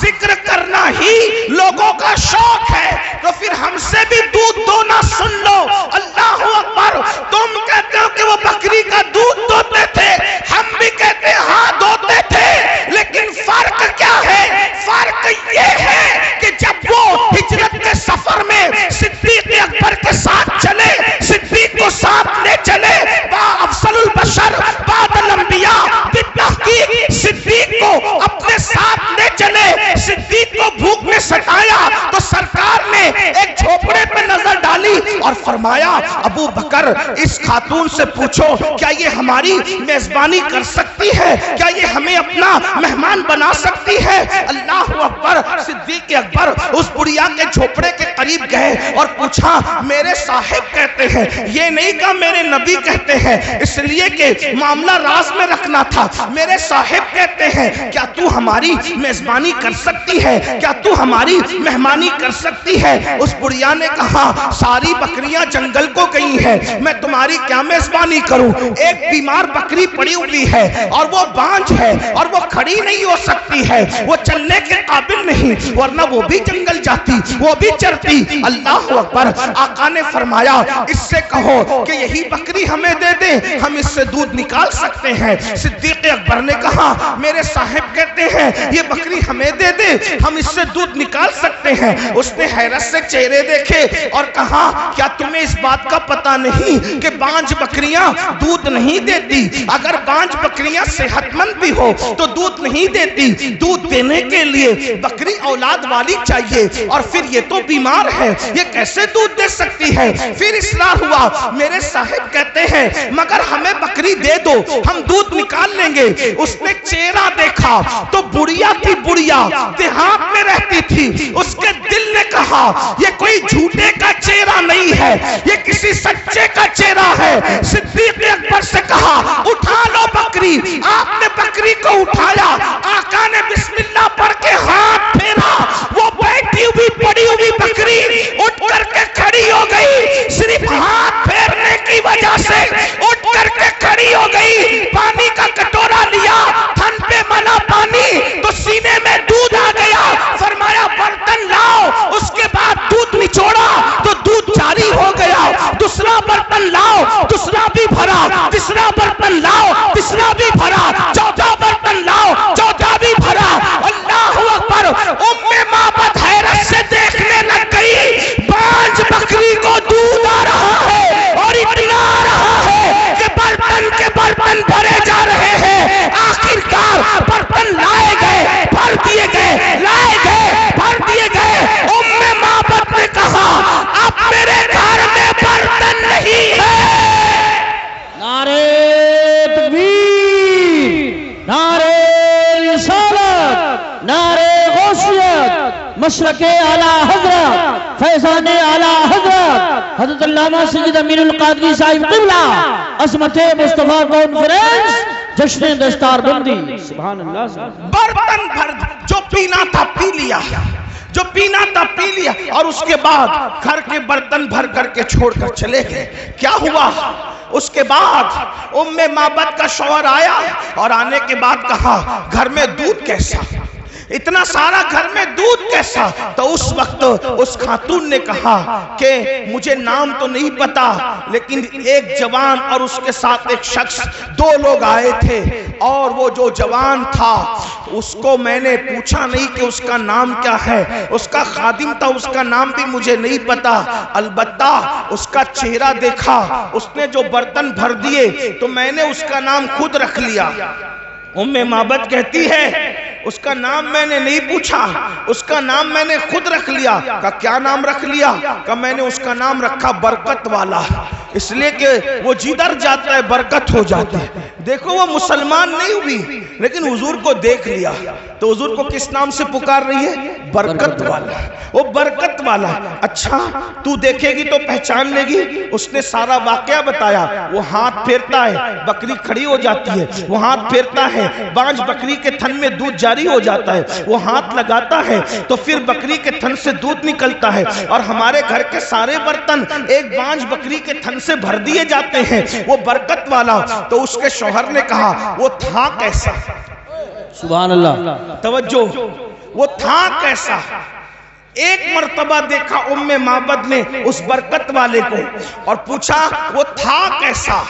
ذکر کرنا ہی لوگوں کا شوق ہے، تو پھر ہم سے بھی دودھ دونا سن لو۔ اللہ اکبر۔ تم کہتے ہو کہ وہ بکری کا دودھ دوتے تھے، ہم بھی کہتے ہیں ہاں دوتے تھے، لیکن فرق کیا ہے؟ فرق یہ ہے کہ جب وہ ہجرت کے سفر میں صدیق اکبر کے ساتھ چلے، صدیق کو ساتھ لے چلے، با افضل البشر بعد الانبیاء بالتحقیق صدیق کو اپنے ساتھ لے چلے، صدیق کو بھوک میں ستایا تو سرکار نے ایک جھوپڑے پہ نظر ڈالی اور فرمایا ابو بکر اس خاتون سے پوچھو کیا یہ ہماری میزبانی کر سکتی ہے، کیا یہ ہمیں اپنا مہمان بنا سکتی ہے؟ اللہ اکبر۔ صدیق اکبر اس بڑیا کے جھوپڑے کے قریب گئے اور پوچھا میرے صاحب کہتے ہیں، یہ نہیں کہا میرے نبی کہتے ہیں، اس لیے کہ معاملہ راز میں رکھنا تھا۔ میرے صاحب کہتے ہیں کیا تو ہماری میزبانی کر سکتی ہے، کیا تو ہماری مہمانی کر سکتی ہے؟ اس بڑیا نے کہا ساری بکریاں جنگل کو گئی ہیں، میں تمہاری کیا میزبانی کروں؟ ایک بیمار بکری پڑی ہوئی ہے اور وہ بانجھ ہے اور وہ کھڑی نہیں ہو سکتی ہے، وہ چلنے کے قابل نہیں، ورنہ وہ بھی جنگل جاتی، وہ بھی چرتی۔ اللہ اکبر۔ آقا نے فرمایا اس سے کہو کہ یہی بکری ہمیں دے دے، ہم اس سے دودھ نکال سکتے ہیں۔ صدیق اکبر نے کہا میرے صاحب کہتے ہیں یہ بکری ہمیں دے دے، ہم اس سے دودھ نکال سکتے ہیں۔ اس نے حیرت سے چہرے دیکھے اور کہا کیا تمہیں اس بات کا پتہ نہیں کہ بانجھ بکریاں دودھ نہیں دیتی؟ اگر بانجھ بکریاں صحت مند بھی ہو تو دودھ نہیں دیتی، دودھ دینے کے لیے بکری اولاد والی چاہیے، اور پھر یہ تو بیمار ہے، یہ کیسے دودھ دے سکتی ہے؟ پھر اصرار ہوا۔ میرے صاحب کہتے ہیں مگر ہمیں بکری دے دو، ہم دودھ نکال لیں گے۔ اس نے چہرہ دیکھا تو بڑیا کی بڑیا دیہات میں رہتی تھی، اس کے دل نے کہا یہ کوئی جھوٹے کا چہرہ نہیں ہے، یہ کسی سچے کا چہرہ ہے۔ صدیق اکبر سے کہا اٹھا لو بکری۔ آپ نے بکری کو اٹھایا، آقا نے بسم اللہ پڑھ کے ہاتھ پھیرا، وہ بیٹھی ہوئی پڑی ہوئی بکری اٹھ کر کے کھڑی ہو گئی۔ صرف ہاتھ پھیرنے کی وجہ سے اٹھ کر کے کھڑی ہو گئی۔ پانی کا کٹورا لیا، تھن پہ ملا پانی تو سینے میں دودھ آ گیا۔ فرمایا برتن لاؤ، اس کے بعد دودھ نچوڑا تو دودھ جاری ہو گیا۔ دوسرا برتن لاؤ، دوسرا بھی بھرا، تیسرا برتن لاؤ، تیسرا بھی بھرا، چوتھا برتن لاؤ، چوتھا بھی بھرا۔ اللہ اکبر۔ معبد حیرت سے دیکھنے لگ گئی، بانجھ بکری کو دودھ آ رہا ہے اور اتنا آ رہا ہے کہ برتن کے برتن بھرے جا رہے ہیں۔ آخرکار برتن لائے گئے، بھر دیے گئے، لائے گئے، بھر دیے گئے۔ معبد نے کہا اب میرے گھر میں برتن نہیں ہے۔ نعرہ تکبیر، نعرہ رسالت، نعرہ غوثیت، مشرق اعلیٰ حضرت، فیضان اعلیٰ حضرت حضرت علامہ سید امین القادری صاحب قبلہ، عظمت مصطفیٰ کانفرنس، جشن دستار بندی۔ سبحان اللہ۔ برتن بھر جو پینا تھا پی لیا، جو پینا تھا پی لیا، اور اس کے بعد گھر کے برتن بھر کر کے چھوڑ کر چلے گئے۔ کیا ہوا؟ اس کے بعد معبد کا شوہر آیا اور آنے کے بعد کہا گھر میں دودھ کیسا؟ اتنا سارا گھر میں دودھ کیسا؟ تو اس وقت اس خاتون نے کہا کہ مجھے نام تو نہیں پتا، لیکن ایک جوان اور اس کے ساتھ ایک شخص، دو لوگ آئے تھے، اور وہ جو جوان تھا اس کو میں نے پوچھا نہیں کہ اس کا نام کیا ہے، اس کا خادم تھا، اس کا نام بھی مجھے نہیں پتا، البتہ اس کا چہرہ دیکھا، اس نے جو برتن بھر دیے تو میں نے اس کا نام خود رکھ لیا۔ معبد کہتی ہے اس کا نام میں نے نہیں پوچھا، اس کا نام میں نے خود رکھ لیا۔ کہا کیا نام رکھ لیا؟ کہا میں نے اس کا نام رکھا برکت والا، اس لیے کہ وہ جدھر جاتا ہے برکت ہو جاتی ہے۔ دیکھو وہ مسلمان نہیں ہوئی لیکن حضور کو دیکھ لیا تو حضور کو کس نام سے پکار رہی ہے؟ برکت والا، وہ برکت والا۔ اچھا تو دیکھے گی تو پہچان لے گی۔ اس نے سارا واقعہ بتایا۔ وہ ہاتھ پھیرتا ہے، بکری کھڑی ہو جاتی ہے، وہ ہاتھ پھیرتا ہے، بانجھ بکری کے تھن میں دودھ جاری ہو جاتا ہے، وہ ہاتھ لگاتا ہے تو پھر بکری کے تھن سے دودھ نکلتا ہے، اور ہمارے گھر کے سارے برتن ایک بانجھ بکری کے تھن سے بھر دیے جاتے ہیں، وہ برکت والا۔ تو اس کے شوہر نے کہا وہ تھا کیسا؟ سبحان اللہ۔ توجہ، وہ تھا کیسا؟ ایک مرتبہ دیکھا ام معبد نے اس برکت والے کو اور پوچھا وہ تھا کیسا؟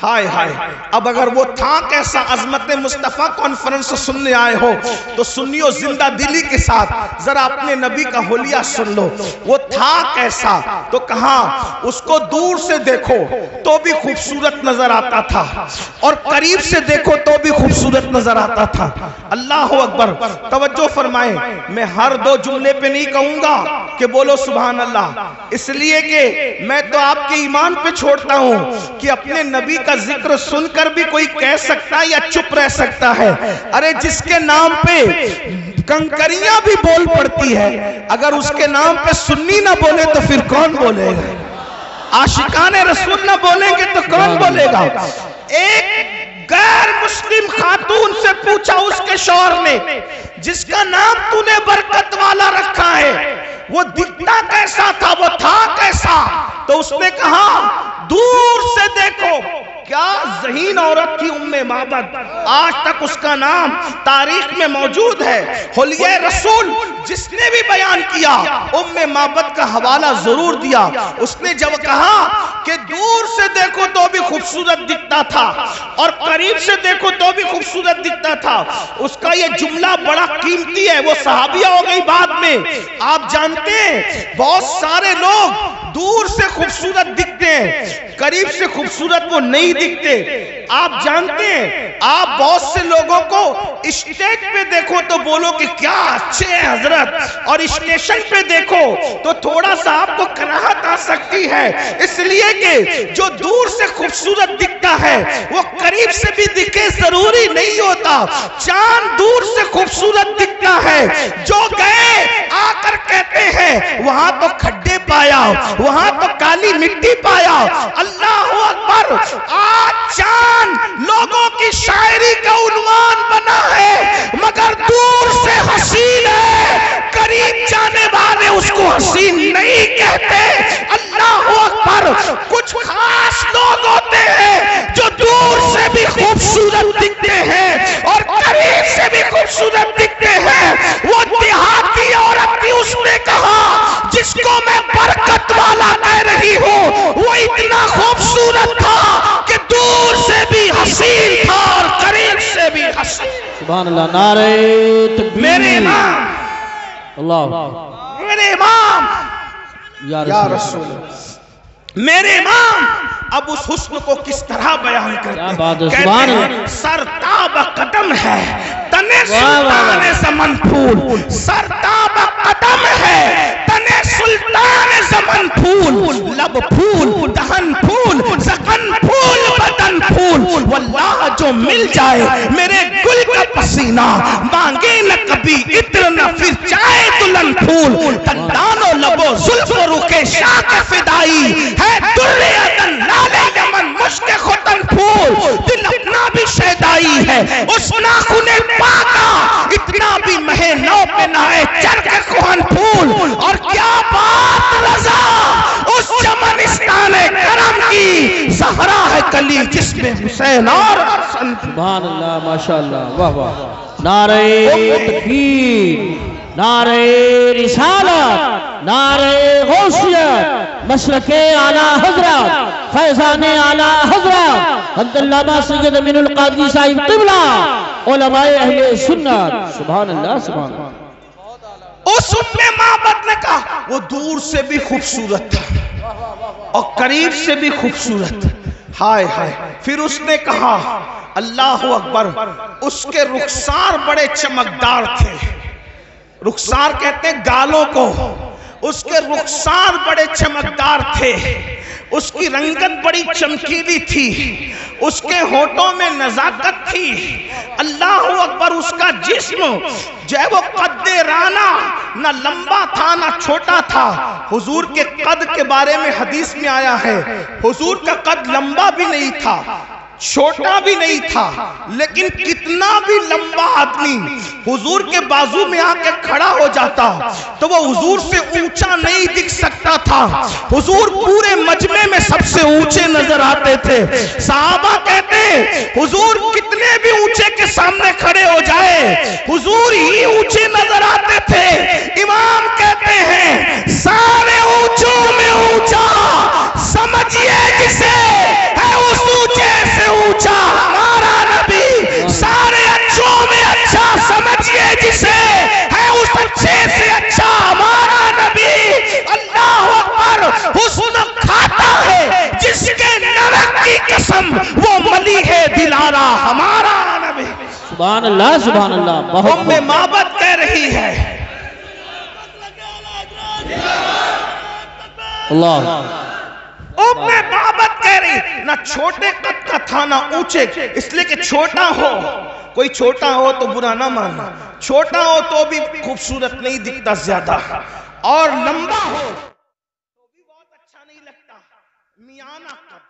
ہائے ہائے، اب اگر وہ تھا کیسا عظمت مصطفیٰ کانفرنس سننے آئے ہو تو سنیو زندہ دلی کے ساتھ، ذرا اپنے نبی کا حلیہ سن لو۔ وہ تھا کیسا تو کہا اس کو دور سے دیکھو تو بھی خوبصورت نظر آتا تھا اور قریب سے دیکھو تو بھی خوبصورت نظر آتا تھا۔ اللہ اکبر، توجہ فرمائیں، میں ہر دو جملے پہ نہیں کہوں گا کہ بولو سبحان اللہ، اس لیے کہ میں تو آپ کے ایمان پہ چھوڑتا ہوں کہ اپنے نبی کا ذکر سن کر بھی کوئی کہہ سکتا ہے یا چپ رہ سکتا ہے؟ ارے جس کے نام پہ کنکریاں بھی بول پڑتی ہے، اگر اس کے نام پہ سنی نہ بولے تو پھر کون بولے گا؟ عاشقان رسول نہ بولیں گے تو کون بولے گا؟ ایک غیر مسلم خاتون سے پوچھا اس کے شوہر نے، جس کا نام تو نے برکت والا رکھا ہے وہ دکھتا کیسا تھا، وہ تھا کیسا؟ تو اس نے کہا دور سے دیکھو۔ کیا ذہین عورت تھی ام معبد، آج تک اس کا نام تاریخ میں موجود ہے۔ حلیہ رسول جس نے بھی بیان کیا ام معبد کا حوالہ ضرور دیا۔ اس نے جب کہا کہ دور سے دیکھو تو بھی خوبصورت دکھتا تھا اور قریب سے دیکھو تو بھی خوبصورت دکھتا تھا، اس کا یہ جملہ بڑا قیمتی ہے۔ وہ صحابیہ ہو گئی بعد میں۔ آپ جانتے ہیں بہت سارے لوگ دور سے خوبصورت دکھتے ہیں، قریب سے خوبصورت وہ نہیں دکھتے۔ آپ جانتے ہیں آپ بہت سے لوگوں کو اسٹیج پہ دیکھو تو بولو کہ کیا اچھے ہیں حضرت، اور اسٹیشن پہ دیکھو تو تھوڑا سا آپ کو کراہت آ سکتی ہے، اس لیے کہ جو دور سے خوبصورت دکھتا ہے وہ قریب سے بھی دکھے ضروری نہیں ہوتا۔ چاند دور سے خوبصورت دکھتا ہے، جو گئے آ کر کہتے ہیں وہاں تو کھڈے پایا، وہاں تو کالی مٹی پایا۔ اللہ اکبر، آج چاند لوگوں کی شاعری کا عنوان بنا ہے مگر دور سے حسین ہے، قریب جانے والے اس کو حسین نہیں کہتے۔ اللہ اکبر، کچھ خاص لوگ ہوتے ہیں جو دور سے بھی خوبصورت دکھتے ہیں اور قریب سے بھی خوبصورت دکھتے ہیں۔ وہ دیہاتی عورت تھی، اس نے کہا جس کو میں برکت والا کہہ رہی ہوں وہ اتنا خوبصورت تھا کہ دور سے بھی حسین تھا اور قریب سے بھی حسین۔ سبحان اللہ، نعرہ تکبیر۔ میرے امام، اللہ، میرے امام یا رسول اللہ، میرے امام اب اس حسن کو کس طرح بیان کرتے ہیں؟ کہتے ہیں سرتاب قدم ہے تنے سلطان زمن پھول، سرتاب قدم ہے تنے سلطان زمن پھول، لب پھول، دہن پھول، زخن پھول، بدن پھول۔ واللہ جو مل جائے میرے گل کا پسینہ، مانگے نہ کبھی عطر نہ پھر جائے دلہن پھول۔ دندان و لب و زلف و رخ شاہ کے فدائی ہے درِ عدن لالے یمن مشک ختن پھول۔ دل اپنا بھی شیدائی ہے اس ناخن پاکا، اتنا بھی مہے نو پہ نائے چرک کوہن پھول۔ اور کیا بات رضا اس چمنستان کرم کی، زہرا ہے کلی جس میں حسین اور حسن۔ سبحان اللہ، ماشاءاللہ، واہ واہ۔ نعرہ تکبیر، نعرہ رسالت، نعرہ غوثیت، مشرق اعلیٰ حضرت، فیضان اعلیٰ حضرت حضرت علامہ سید امین القادری صاحب قبلہ، علماء اہل سنت۔ سبحان اللہ، سبحان اللہ۔ اس ام معبد نے کہا وہ دور سے بھی خوبصورت تھا اور قریب سے بھی خوبصورت۔ ہائے ہائے، پھر اس نے کہا اللہ اکبر، اس کے رخسار بڑے چمکدار تھے۔ رخسار کہتے ہیں گالوں کو، اس کے رخسار بڑے چمکدار تھے، اس کی رنگت بڑی چمکیلی تھی، اس کے ہونٹوں میں نزاکت تھی۔ اللہ اکبر، اس کا جسم جو ہے وہ قد رانہ، نہ لمبا تھا نہ چھوٹا تھا۔ حضور کے قد کے بارے میں حدیث میں آیا ہے حضور کا قد لمبا بھی نہیں تھا، چھوٹا بھی نہیں تھا، لیکن کتنا بھی لمبا آدمی حضور کے بازو میں آ کے کھڑا ہو جاتا تو وہ حضور سے اونچا نہیں دکھ سکتا تھا۔ حضور پورے مجمع میں سب سے اونچے نظر آتے تھے۔ صحابہ کہتے ہیں حضور کتنے بھی اونچے کے سامنے کھڑے ہو جائے حضور ہی اونچے نظر آتے سبحان اللہ سبحان اللہ. بہت ام معبد کہہ رہی ہے اللہ. ام معبد کہہ رہی نہ چھوٹے قد کا تھا نہ اونچے، اس لیے کہ چھوٹا ہو، کوئی چھوٹا ہو تو برا نہ ماننا، چھوٹا ہو تو بھی خوبصورت نہیں دکھتا زیادہ، اور لمبا ہو تو بھی بہت اچھا نہیں لگتا. میانہ قد.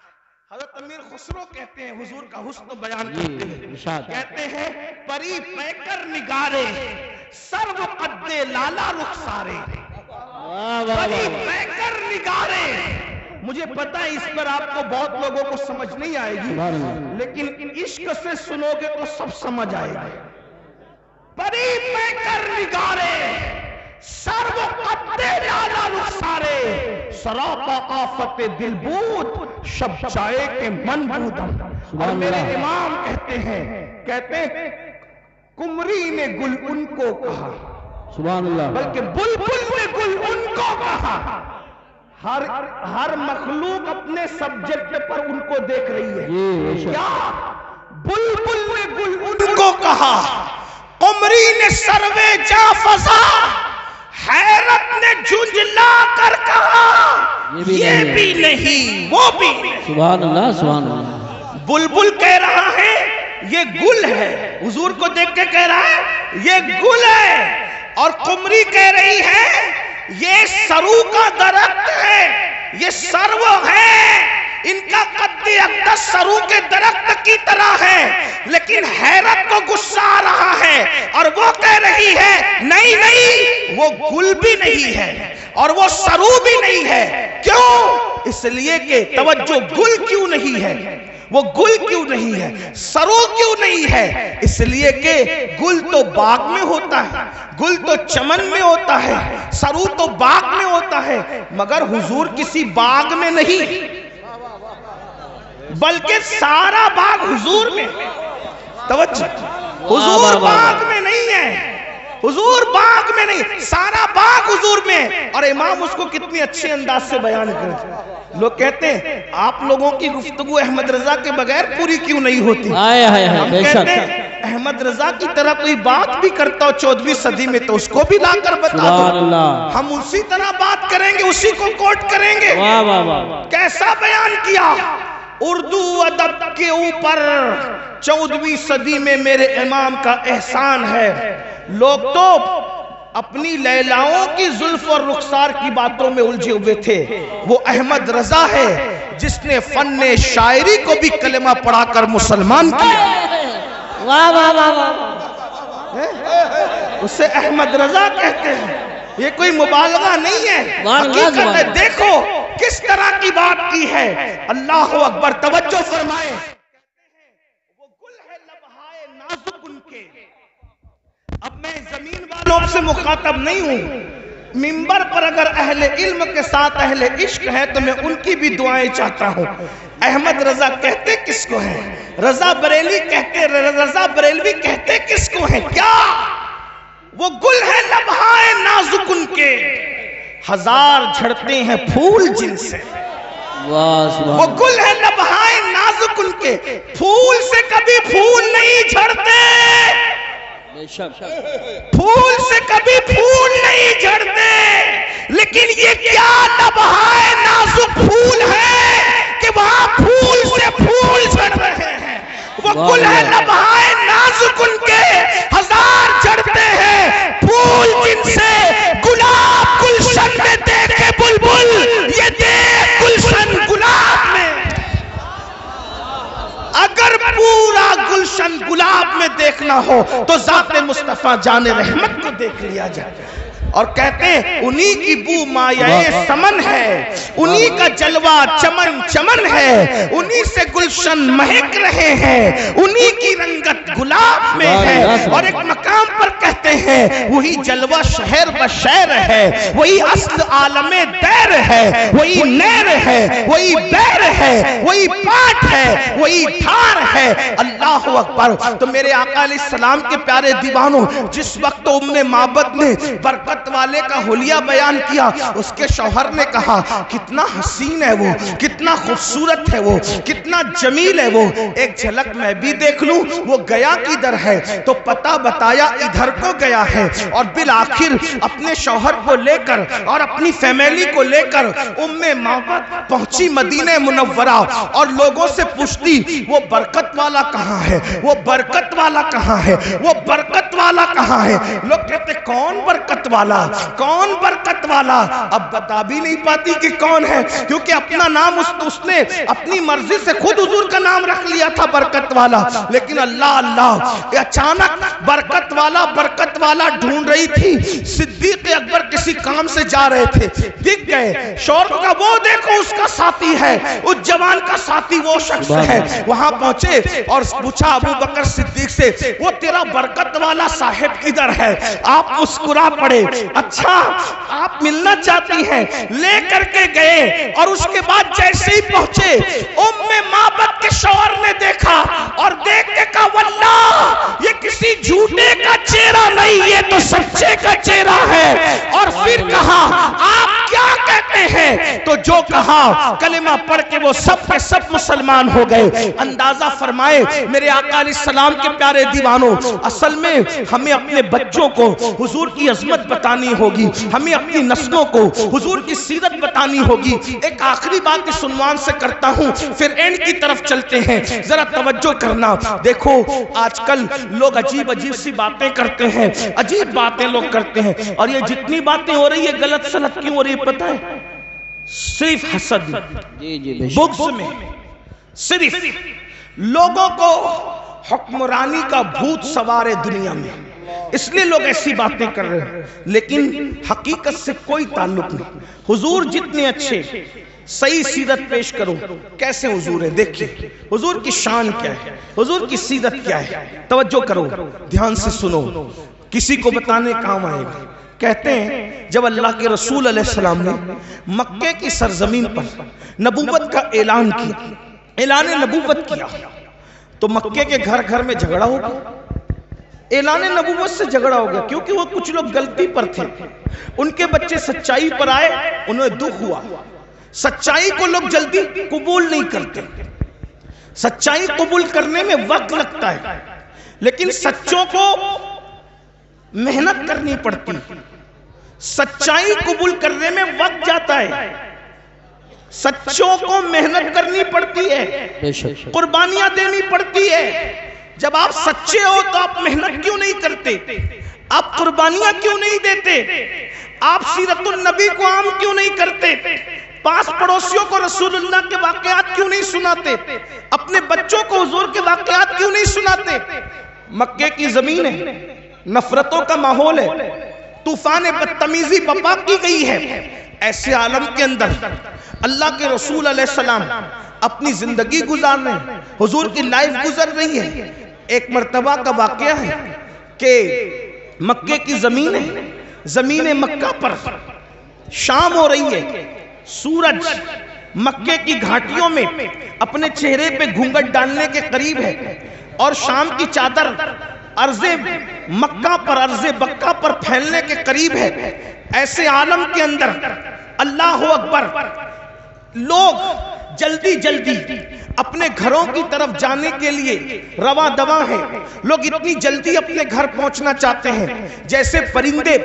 حضرت امیر خسرو کہتے ہیں حضور کا حسن بیان کرتے ہیں، کہتے ہیں پری پیکر نگارے سرو قد لالا رخسارے. پری پیکر نگارے. مجھے پتا ہے اس پر آپ کو بہت لوگوں کو سمجھ نہیں آئے گی، لیکن عشق سے سنو گے تو سب سمجھ آئے گا. پری پیکر نگارے سرو قد لالا رخسارے سراپا آفت دل بود شب چائے کے من بودم. اور میرے امام کہتے ہیں کمری نے گل ان کو کہا، سبحان اللہ، بلکہ بلبل نے گل ان کو کہا. ہر مخلوق اپنے سبجیکٹ پر ان کو دیکھ رہی ہے. کیا بلبل نے گل ان کو کہا، قمری نے سروے جا فضا، حیرت نے جھنجلا کر کہا یہ بھی نہیں وہ بھی نہیں. سبحان اللہ سبحان اللہ. بلبل کہہ رہا ہے یہ گل ہے، حضور کو دیکھ کے کہہ رہا ہے یہ گل ہے، اور قمری کہہ رہی ہے یہ سرو کا درخت ہے، یہ سرو ہے، ان کا قد اقدس سرو کے درخت کی طرح ہے. لیکن حیرت کو غصہ آ رہا ہے اور وہ کہہ رہی ہے نہیں نہیں وہ گل بھی نہیں ہے اور وہ سرو بھی نہیں ہے. کیوں؟ اس لیے کہ توجہ، گل کیوں نہیں ہے، وہ گل کیوں نہیں ہے، سرو کیوں نہیں ہے؟ اس لیے کہ گل تو باغ میں ہوتا ہے، گل تو چمن میں ہوتا ہے، سرو تو باغ میں ہوتا ہے، مگر حضور کسی باغ میں نہیں، بلکہ سارا باغ حضور میں. توجہ، حضور باغ میں نہیں ہے، حضور باغ میں نہیں، سارا باغ حضور میں. اور امام اس کو کتنی اچھے انداز سے بیان کرتے. لوگ کہتے ہیں آپ لوگوں کی گفتگو احمد رضا کے بغیر پوری کیوں نہیں ہوتی. ہم کہتے ہیں احمد رضا کی طرح کوئی بات بھی کرتا ہو 14ویں صدی میں تو اس کو بھی لا کر بتا دو، ہم اسی طرح بات کریں گے، اسی کو کوٹ کریں گے. کیسا بیان کیا اردو ادب کے اوپر 14ویں صدی میں میرے امام کا احسان ہے. لوگ تو اپنی لیلاؤں کی زلف اور رخسار کی باتوں میں الجھے ہوئے تھے. وہ احمد رضا ہے جس نے فن شاعری کو بھی کلمہ پڑھا کر مسلمان کیا. واہ واہ واہ. اسے احمد رضا کہتے ہیں، یہ کوئی مبالغہ نہیں ہے، حقیقت ہے. دیکھو کس طرح کی بات کی ہے. اللہ اکبر. توجہ فرمائیں. وہ گل ہے لبہائے نازک ان کے. اب میں زمین والوں سے مخاطب نہیں ہوں، منبر پر اگر اہل علم کے ساتھ اہل عشق ہے تو میں ان کی بھی دعائیں چاہتا ہوں. احمد رضا کہتے کس کو ہیں؟ رضا بریلوی کہتے کس کو ہیں؟ کیا وہ گل ہے لبہائے نازک ان کے، ہزار جھڑتے ہیں پھول جن سے. وہ گل ہے لبہائے نازک ان کے، پھول سے کبھی پھول نہیں جھڑتے، پھول سے کبھی پھول نہیں جھڑتے. لیکن یہ کیا لبہائے نازک پھول ہے کہ وہاں پھول سے پھول جھڑ رہے ہیں. وہ گل ہے لبہائے نازک ان کے، ہزار جھڑتے ہیں پھول جن سے. گلاب گلشن میں دیکھے بلبل، یہ دیکھ گلشن گلاب میں. اگر پورا گلشن گلاب میں دیکھنا ہو تو ذات مصطفیٰ جان رحمت کو دیکھ لیا جائے. اور کہتے ہیں انہی کی بو مایہ سمن ہے، انہی کا جلوہ چمن چمن ہے، انہی سے گلشن مہک رہے ہیں، انہی کی رنگت گلاب میں ہے. اور ایک مقام پر کہتے ہیں وہی جلوہ شہر و شیر ہے, وہی اصل عالم دیر ہے, وہی نیر ہے, وہی بیر ہے, وہی پاٹ ہے, وہی دھار ہے. اللہ اکبر. تو میرے آقا علیہ السلام کے پیارے دیوانوں, جس وقت ام معبد نے برکت والے کا حلیہ بیان کیا, اس کے شوہر نے کہا کتنا حسین ہے وہ, کتنا خوبصورت ہے وہ, کتنا جمیل ہے وہ, ایک جھلک میں بھی دیکھ لوں. وہ گیا کدھر ہے تو پتہ بتایا ادھر کو گیا ہے. اور بالآخر اپنے شوہر کو لے کر اور اپنی فیملی کو لے کر ام معبد پہنچی مدینہ منورہ, اور لوگوں سے پوچھتی وہ برکت والا کہاں ہے, وہ برکت والا کہاں ہے, وہ برکت والا کہاں ہے. لوگ کہتے کون برکت والا, کون برکت والا. اب بتا بھی نہیں پاتی کہ کون ہے, کیونکہ اپنا نام اس نے اپنی مرضی سے خود حضور کا نام رکھ لیا تھا برکت والا. لیکن اللہ اللہ, اچانک برکت والا ڈھونڈ رہی تھی. صدیق اکبر کسی کام سے جا رہے تھے, دکھ گئے. شور کا وہ دیکھو اس کا ساتھی ہے, اس جوان کا ساتھی وہ شخص ہے. وہاں پہنچے اور پوچھا ابو بکر صدیق سے, وہ تیرا برکت والا صاحب کدھر ہے. آپ مسکرا پڑے, اچھا آپ ملنا چاہتی ہیں, لے کر کے گئے. اور اس کے بعد جیسے ہی پہنچے, ام معبد کے شوہر نے دیکھا اور دیکھ کے کہا واللہ یہ کسی جھوٹے کا چہرہ نہیں, یہ تو سچے کا چہرہ ہے. اور پھر کہا آپ کیا کہتے ہیں, تو جو کہا کلمہ پڑھ کے وہ سب کے سب مسلمان ہو گئے. اندازہ فرمائے میرے آقا علیہ السلام کے پیارے دیوانوں, اصل میں ہمیں اپنے بچوں کو حضور کی عظمت بتانی ہوگی, ہمیں اپنی نسلوں کو حضور کی سیرت بتانی ہوگی. ایک آخری بات اس عنوان سے کرتا ہوں, پھر اینڈ کی طرف چلتے ہیں. ذرا توجہ کرنا. دیکھو آج کل لوگ عجیب سی باتیں کرتے ہیں, عجیب باتیں لوگ کرتے ہیں. اور یہ جتنی باتیں ہو رہی ہے غلط سلط کیوں ہو رہی ہے پتہ ہے؟ صرف حسد میں, بغض میں, صرف لوگوں کو حکمرانی کا بھوت سوار ہے دنیا میں, اس لیے لوگ ایسی باتیں کر رہے ہیں. لیکن حقیقت سے کوئی تعلق نہیں. حضور جتنے اچھے, صحیح سیرت پیش کرو کیسے حضور ہے. دیکھیں حضور کی شان کیا ہے, حضور کی سیرت کیا ہے. توجہ کرو, دھیان سے سنو, کسی کو بتانے کام آئے گا. کہتے ہیں جب اللہ کے رسول علیہ السلام نے مکے کی سرزمین پر نبوت کا اعلان کیا, اعلان نبوت کیا, تو مکے کے گھر گھر میں جھگڑا ہو گیا. اعلان نبوت سے جھگڑا ہو گیا کیونکہ وہ کچھ لوگ غلطی پر تھے, ان کے بچے سچائی پر آئے, انہیں دکھ ہوا. سچائی کو لوگ جلدی قبول نہیں کرتے, سچائی قبول کرنے میں وقت لگتا ہے, لیکن سچوں کو محنت کرنی پڑتی. سچائی قبول کرنے میں وقت جاتا ہے, سچوں کو محنت کرنی پڑتی ہے, قربانیاں دینی پڑتی ہے. جب آپ سچے ہو تو آپ محنت کیوں نہیں کرتے, آپ قربانیاں کیوں نہیں دیتے, آپ سیرت النبی کو عام کیوں نہیں کرتے, پاس پڑوسیوں کو رسول اللہ کے واقعات کیوں نہیں سناتے, اپنے بچوں کو حضور کے واقعات کیوں نہیں سناتے. مکے کی زمین ہے, نفرتوں کا ماحول ہے, طوفان بدتمیزی بپا کی گئی ہے. ایسے عالم کے اندر اللہ کے رسول علیہ السلام اپنی زندگی گزار رہے ہیں, حضور کی لائف گزر رہی ہے. ایک مرتبہ کا واقعہ ہے کہ مکے کی زمین ہے, زمین مکہ پر شام ہو رہی ہے, سورج مکے کی گھاٹیوں میں اپنے چہرے پہ گھونگٹ ڈالنے کے قریب ہے, اور شام کی چادر ارض مکہ پر, ارض بکہ پر پھیلنے کے قریب ہے. ایسے عالم کے اندر اللہ اکبر, لوگ جلدی جلدی اپنے گھروں کی طرف جانے کے لیے رواں دواں ہیں. لوگ اتنی جلدی اپنے گھر پہنچنا چاہتے ہیں جیسے پرندے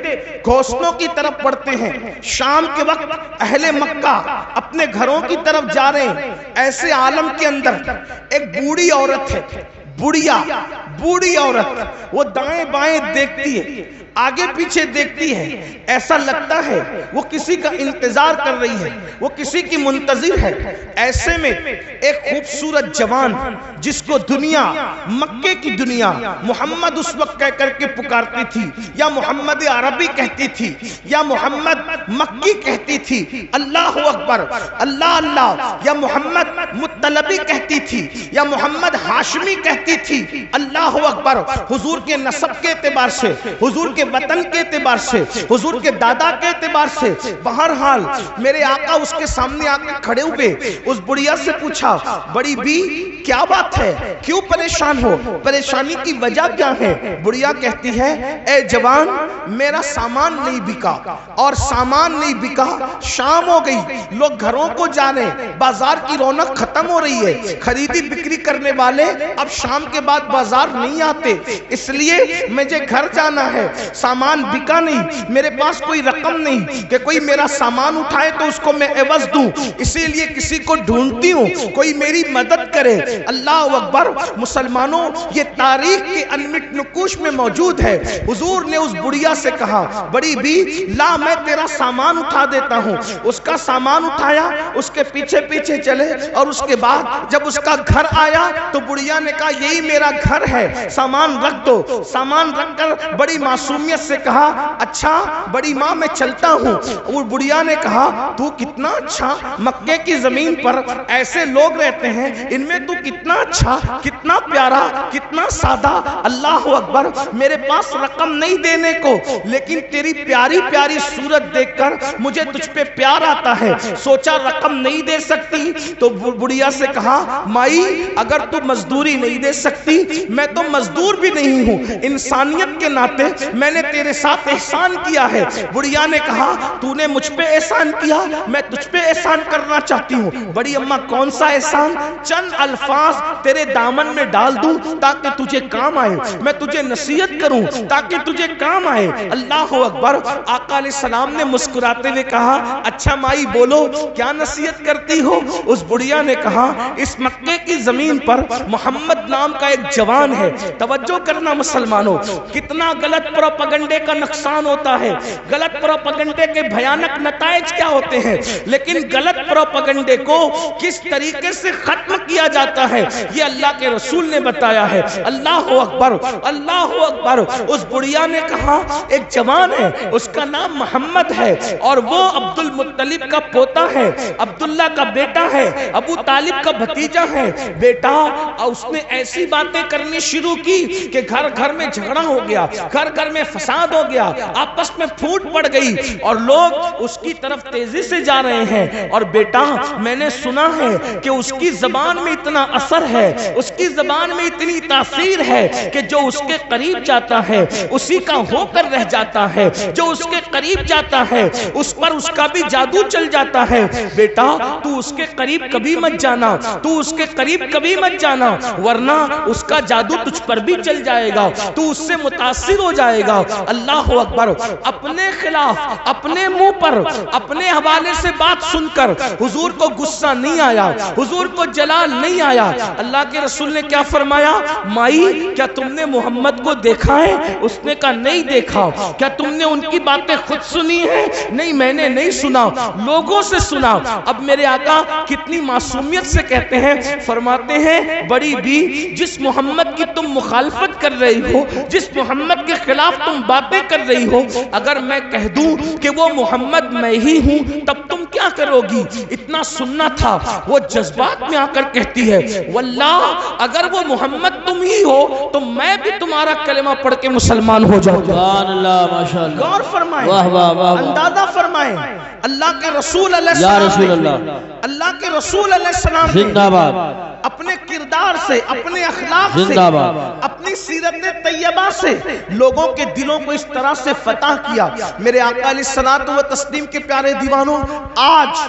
گھونسلوں کی طرف بڑھتے ہیں. شام کے وقت اہل مکہ اپنے گھروں کی طرف جا رہے ہیں. ایسے عالم کے اندر ایک بوڑھی عورت ہے, بوڑھی عورت, وہ دائیں بائیں دیکھتی ہے, آگے پیچھے دیکھتی ہے, ایسا لگتا ہے وہ کسی کا انتظار کر رہی ہے, وہ کسی کی منتظر ہے. ایسے میں ایک خوبصورت جوان جس کو دنیا, مکے کی دنیا محمد اس وقت کہہ کر کے پکارتی تھی, یا محمد عربی کہتی تھی, یا محمد مکی کہتی تھی, اللہ اکبر, اللہ اللہ, یا محمد مطلبی کہتی تھی, یا محمد ہاشمی کہتی کہتی تھی اللہ اکبر، حضور کے نسب کے اعتبار سے، حضور کے وطن کے اعتبار سے، حضور کے دادا کے اعتبار سے، بہرحال میرے آقا اس کے سامنے آ کے کھڑے ہوئے، اس بڑھیا سے پوچھا بڑی بی کیا بات ہے، کیوں پریشان ہو، پریشانی کی وجہ کیا ہے؟ بڑھیا کہتی ہے اے جوان میرا سامان نہیں بکا، اور سامان نہیں بکا، شام ہو گئی، لوگ گھروں کو جانے، بازار کی رونق ختم ہو رہی ہے، خریدی بکری کرنے والے اب شام کے بعد بازار نہیں آتے، اس لیے مجھے گھر جانا ہے، سامان بکا نہیں، میرے پاس کوئی رقم نہیں کہ کوئی میرا سامان اٹھائے تو اس کو میں عوض دوں، اسی لیے کسی کو ڈھونڈتی ہوں کوئی میری مدد کرے۔ اللہ اکبر، مسلمانوں یہ تاریخ کے انمٹ نقوش میں موجود ہے۔ حضور نے اس بڑھیا سے کہا بڑی بی لا میں تیرا سامان اٹھا دیتا ہوں، اس کا سامان اٹھایا، اس کے پیچھے پیچھے چلے، اور اس کے بعد جب اس کا گھر آیا تو بڑھیا نے کہا یہی میرا گھر ہے، سامان رکھ دو، سامان رکھ کر بڑی معصومیت سے کہا اچھا بڑی ماں میں چلتا ہوں۔ اور بڑھیا نے کہا تو کتنا اچھا، مکے کی زمین پر ایسے لوگ رہتے ہیں، ان میں تو کتنا اچھا، کتنا پیارا، کتنا سادہ، اللہ اکبر، میرے پاس رقم نہیں دینے کو، لیکن تیری پیاری پیاری صورت دیکھ کر مجھے تجھ پہ پیار آتا ہے، سوچا رقم نہیں دے سکتی تو بڑھیا سے کہا مائی اگر تو مزدوری نہیں دے سکتی میں تو مزدور بھی نہیں ہوں، انسانیت کے ناطے میں نے تیرے ساتھ احسان کیا ہے۔ بڑھیا نے کہا تو نے مجھ پہ احسان کیا، میں تجھ پہ احسان کرنا چاہتی ہوں۔ بڑی اماں کون سا احسان؟ چند الفاظ تیرے دامن میں ڈال دوں تاکہ تجھے کام آئے، میں تجھے نصیحت کروں تاکہ تجھے کام آئے۔ اللہ اکبر، آقا علیہ السلام نے مسکراتے ہوئے کہا اچھا مائی بولو کیا نصیحت کرتی ہو؟ اس بڑھیا نے کہا اس مکے کی زمین پر محمد نام کا ایک جوان ہے، توجہ کرنا مسلمانوں، کتنا غلط پروپیگنڈے کا نقصان ہوتا ہے، غلط پروپیگنڈے کے بھیانک نتائج کیا ہوتے ہیں، لیکن غلط پروپیگنڈے کو کس طریقے سے ختم کیا جاتا ہے یہ اللہ کے رسول نے بتایا ہے۔ اللہ اکبر، اللہ اکبر، اس بڑھیا نے کہا ایک جوان ہے، اس کا نام محمد ہے، اور وہ عبد المطلب کا پوتا ہے، عبداللہ کا بیٹا ہے، ابو طالب کا بھتیجا ہے۔ بیٹا اس نے ایسی باتیں کرنی شروع کی کہ گھر گھر میں جھگڑا ہو گیا، گھر گھر میں فساد ہو گیا، آپس میں پھوٹ پڑ گئی، اور لوگ اس کی طرف تیزی سے جا رہے ہیں۔ اور بیٹا میں نے سنا ہے کہ اس کی زبان میں اتنا اثر ہے، اس کی زبان میں اتنی تاثیر ہے کہ جو اس کے قریب جاتا ہے اسی کا ہو کر رہ جاتا ہے، جو اس کے قریب جاتا ہے اس پر اس کا بھی جادو چل جاتا ہے۔ بیٹا تو اس کے قریب کبھی مت جانا، تو اس کے قریب کبھی مت جانا، ورنہ اس کا جادو تجھ پر بھی چل جائے گا، تو اس سے متاثر ہو جائے گا۔ اللہ اکبر، اپنے خلاف اپنے منہ پر اپنے حوالے سے بات سن کر حضور کو غصہ نہیں آیا، حضور کو جلال نہیں آیا۔ اللہ کے رسول نے کیا فرمایا مائی کیا تم نے محمد کو دیکھا ہے؟ اس نے کہا نہیں دیکھا۔ کیا تم نے ان کی باتیں خود سنی ہے؟ نہیں میں نے نہیں سنا، لوگوں سے سنا۔ اب میرے آقا کتنی معصومیت سے کہتے ہیں، فرماتے ہیں بڑی بی جس محمد کی تم مخالفت کر رہی ہو، جس محمد کے خلاف تم باتیں کر رہی ہو، اگر میں کہہ دوں کہ وہ محمد میں ہی ہوں تب تم کیا کرو گی؟ اتنا سننا تھا۔ وہ جذبات میں آ کر کہتی ہے واللہ اگر وہ محمد تم ہی ہو تو میں بھی تمہارا کلمہ پڑھ کے مسلمان ہو جاؤں گا۔ سبحان اللہ، ماشاءاللہ، غور فرمائیں، واہ واہ واہ، اندازہ فرمائیں، اللہ کے رسول علیہ یا السلام رسول نے، اللہ، اللہ کے رسول علیہ السلام نے زندہ باد، اپنے کردار سے، اپنے اخلاق سے، زندہ باد، اپنی سیرت طیبہ سے لوگوں کے دلوں کو اس طرح سے فتح کیا۔ میرے آقا علیہ الصلوۃ والتسلیم کے پیارے دیوانوں، آج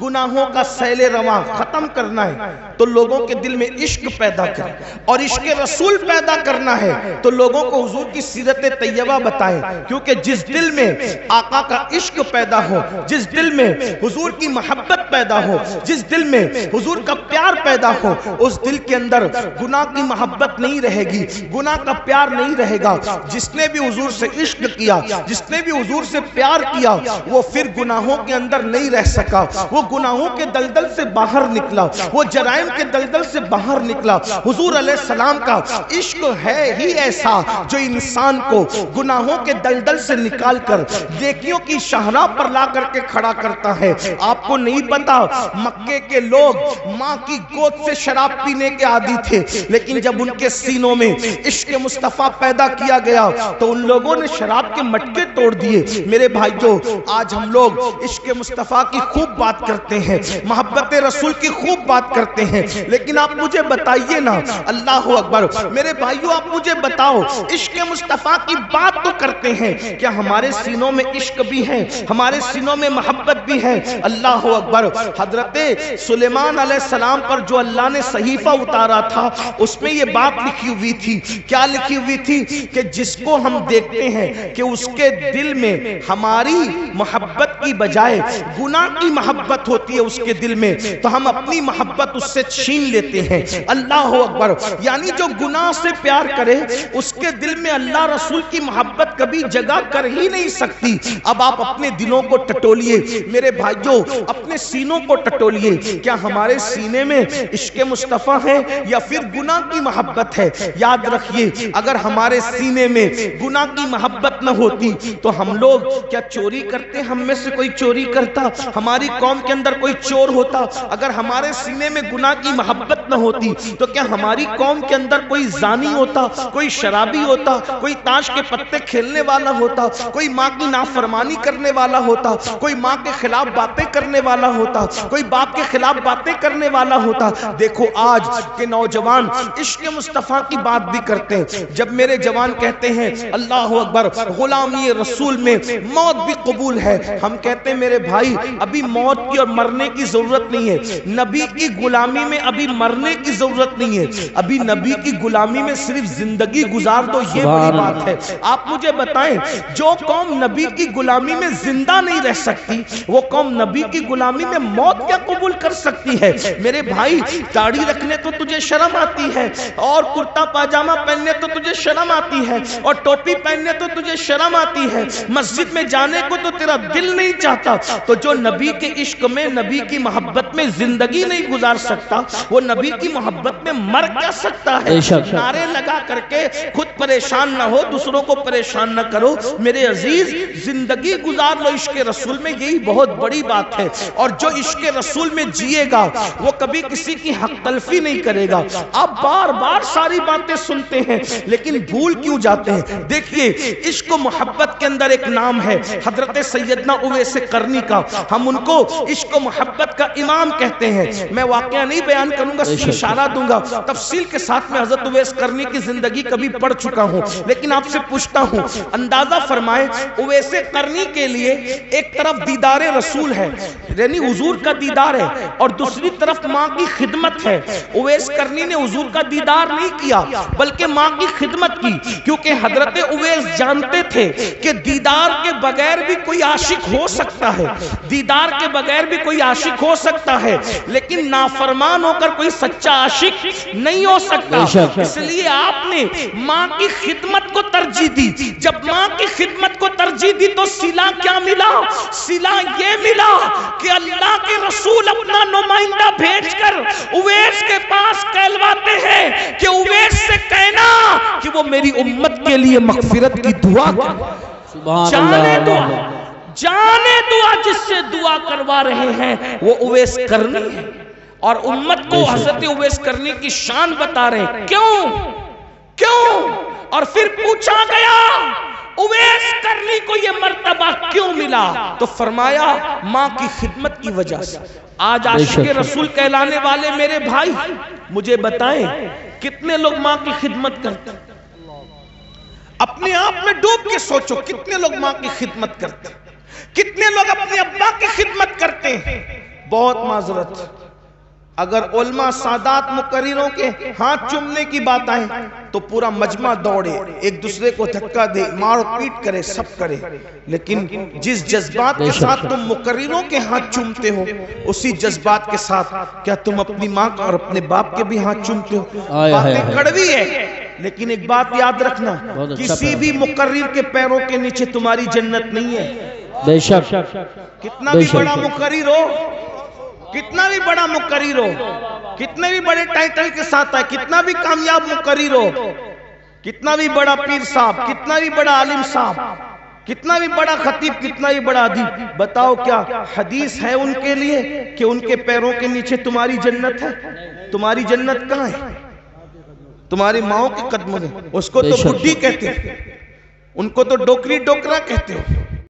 گناہوں کا سیل رواں ختم کرنا ہے تو لوگوں کے دل میں عشق پیدا کرنا، اور عشق رسول پیدا کرنا ہے تو لوگوں کو حضور کی سیرت طیبہ بتائیں، کیونکہ جس دل میں آقا کا عشق پیدا ہو، جس دل میں حضور کی محبت پیدا ہو، جس دل میں حضور کا پیار پیدا ہو، اس دل کے اندر گناہ کی محبت نہیں رہے گی، گناہ کا پیار نہیں رہے گا۔ جس نے بھی حضور سے عشق کیا، جس نے بھی حضور سے پیار کیا، وہ پھر گناہوں کے اندر نہیں رہ سکا، وہ وہ گناہوں کے دلدل سے باہر نکلا، وہ جرائم کے دلدل سے باہر نکلا۔ حضور علیہ السلام کا عشق ہے ہی ایسا جو انسان کو گناہوں کے دلدل سے نکال کر نیکیوں کی شاہراہ پر لا کر کے کھڑا کرتا ہے۔ آپ کو نہیں پتا مکے کے لوگ ماں کی گود سے شراب پینے کے عادی تھے، لیکن جب ان کے سینوں میں عشق مصطفیٰ پیدا کیا گیا تو ان لوگوں نے شراب کے مٹکے توڑ دیے۔ میرے بھائیو، آج ہم لوگ عشق مصطفیٰ کی خوب بات کرتے ہیں، محبت رسول کی خوب بات کرتے ہیں، لیکن آپ مجھے بتائیے نا، اللہ اکبر، میرے بھائیو آپ مجھے بتاؤ، عشق مصطفیٰ کی بات تو کرتے ہیں، کیا ہمارے سینوں میں عشق بھی ہے، ہمارے سینوں میں محبت بھی ہے؟ اللہ اکبر۔ حضرت سلیمان علیہ السلام پر جو اللہ نے صحیفہ اتارا تھا، اس میں یہ بات لکھی ہوئی تھی، کیا لکھی ہوئی تھی؟ کہ جس کو ہم دیکھتے ہیں کہ اس کے دل میں ہماری محبت کی بجائے گناہ کی محبت ہوتی ہے اس کے دل میں، تو ہم اپنی محبت اس سے چھین لیتے ہیں۔ اللہ اکبر۔ یعنی جو گناہ سے پیار کرے اس کے دل میں اللہ رسول کی محبت کبھی جگہ کر ہی نہیں سکتی۔ اب آپ اپنے دلوں کو ٹٹولیے میرے بھائیوں، اپنے سینوں کو ٹٹولیے، کیا ہمارے سینے میں عشق مصطفیٰ ہے یا پھر گناہ کی محبت ہے؟ یاد رکھیے، اگر ہمارے سینے میں گناہ کی محبت نہ ہوتی تو ہم لوگ کیا چوری کرتے؟ ہم میں سے کوئی چوری کرتا؟ ہماری قوم کے اندر کوئی چور ہوتا؟ اگر ہمارے سینے میں گناہ کی محبت نہ ہوتی تو کیا ہماری قوم کے اندر کوئی زانی ہوتا، کوئی شرابی ہوتا، کوئی تاش کے پتے کھیلنے والا ہوتا، کوئی ماں کی نافرمانی کرنے والا ہوتا، کوئی ماں کے خلاف باتیں کرنے والا ہوتا، کوئی باپ کے خلاف باتیں کرنے والا ہوتا؟ دیکھو آج کے نوجوان عشق مصطفیٰ کی بات بھی کرتے ہیں۔ جب میرے جوان کہتے ہیں اللہ اکبر، غلامی رسول میں موت بھی قبول ہے، ہم کہتے ہیں میرے بھائی ابھی موت کی اور مرنے کی ضرورت نہیں ہے، نبی کی غلامی میں ابھی مرنے کی ضرورت نہیں ہے، ابھی نبی کی غلامی میں صرف زندگی گزار دو، یہ بڑی بات ہے۔ آپ مجھے بتائیں، جو قوم نبی کی غلامی میں زندہ نہیں رہ سکتی، وہ قوم نبی کی غلامی میں موت کیا قبول کر سکتی ہے؟ میرے بھائی، داڑھی رکھنے تو تجھے شرم آتی ہے، اور کرتا پاجامہ پہننے تو تجھے شرم آتی ہے، اور ٹوپی پہننے تو تجھے شرم آتی ہے، مسجد میں جانے کو تو تیرا دل نہیں چاہتا، تو جو نبی کے عشق میں، نبی کی محبت میں زندگی نہیں گزار سکتا، وہ نبی کی محبت میں مر کیا سکتا ہے؟ نعرے لگا کر کے خود پریشان نہ ہو، دوسروں کو پریشان نہ کرو میرے عزیز، زندگی گزار لو عشق رسول میں، یہی بہت بڑی بات ہے۔ اور جو عشق رسول میں جیے گا وہ کبھی کسی کی حق تلفی نہیں کرے گا۔ آپ بار بار ساری باتیں سنتے ہیں لیکن بھول کیوں جاتے ہیں؟ دیکھیے، عشق و محبت کے اندر ایک نام ہے حضرت سیدنا اویس قرنی کا، ہم ان کو عشق و محبت کا امام کہتے ہیں۔ میں واقعہ نہیں بیان کروں گا، اشارہ دوں گا، تفصیل کے ساتھ میں حضرت اویس قرنی کی زندگی کبھی پڑھ چکا ہوں، لیکن آپ سے پوچھتا ہوں، اندازہ فرمائیں اویس قرنی کے لیے ایک طرف دیدار رسول ہے، یعنی حضور کا دیدار ہے، اور دوسری طرف ماں کی خدمت ہے۔ اویس قرنی نے حضور کا دیدار نہیں کیا بلکہ ماں کی خدمت کی، کیونکہ حضرت اویس جانتے تھے کہ دیدار کے بغیر بھی کوئی عاشق ہو سکتا ہے، دیدار کے بغیر بھی کوئی عاشق ہو سکتا ہے، لیکن نافرمان ہو کر کوئی سچا عاشق نہیں ہو سکتا۔ اس لیے آپ نے ماں کی خدمت کو ترجیح دی۔ جب ماں کی خدمت کو ترجیح دی تو صلہ کیا ملا؟ صلہ یہ ملا کہ اللہ کے رسول اپنا نمائندہ بھیج کر اویس کے پاس کہلواتے ہیں کہ اویس سے کہنا کہ وہ میری امت کے لیے مغفرت کی دعا کرے۔ جانے دعا جس سے دعا کروا رہے ہیں وہ اویس قرنی ہے، اور امت کو حضرت اویس قرنی کی شان بتا رہے ہیں۔ کیوں؟ اور پھر پوچھا گیا اویس قرنی کو یہ مرتبہ کیوں ملا؟ تو فرمایا ماں کی خدمت کی وجہ سے۔ آج عاشق رسول کہلانے والے میرے بھائی مجھے بتائیں کتنے لوگ ماں کی خدمت کرتے ہیں؟ اپنے آپ میں ڈوب کے سوچو، کتنے لوگ ماں کی خدمت کرتے ہیں؟ کتنے لوگ اپنے ابا کی خدمت کرتے ہیں؟ بہت معذرت، اگر علماء سادات مقرروں کے ہاتھ چومنے کی بات آئے تو پورا مجمع دوڑے، ایک دوسرے کو دھکا دے، مار پیٹ کرے، سب کرے، لیکن جس جذبات کے ساتھ تم مقرروں کے ہاتھ چومتے ہو اسی جذبات کے ساتھ کیا تم اپنی ماں اور اپنے باپ کے بھی ہاتھ چومتے ہو؟ باتیں کڑوی ہے، لیکن ایک بات یاد رکھنا، کسی بھی مقرر کے پیروں کے نیچے تمہاری جنت نہیں ہے۔ بے شک، کتنا بھی بڑا مقرر ہو، کتنا بھی بڑا مقرر ہو، کتنے بھی بڑے ٹائٹل کے ساتھ ہے، کتنا بھی کامیاب مقرر ہو، کتنا بھی بڑا پیر صاحب، کتنا بھی بڑا عالم صاحب، کتنا بھی بڑا خطیب، کتنا بھی بڑا ادیب، بتاؤ کیا حدیث ہے ان کے لیے کہ ان کے پیروں کے نیچے تمہاری جنت ہے؟ تمہاری جنت کہاں ہے؟ تمہاری ماؤں کے قدموں میں. اس کو تو بڈھی کہتے ہیں، ان کو تو ڈوکری ڈوکرا کہتے ہو.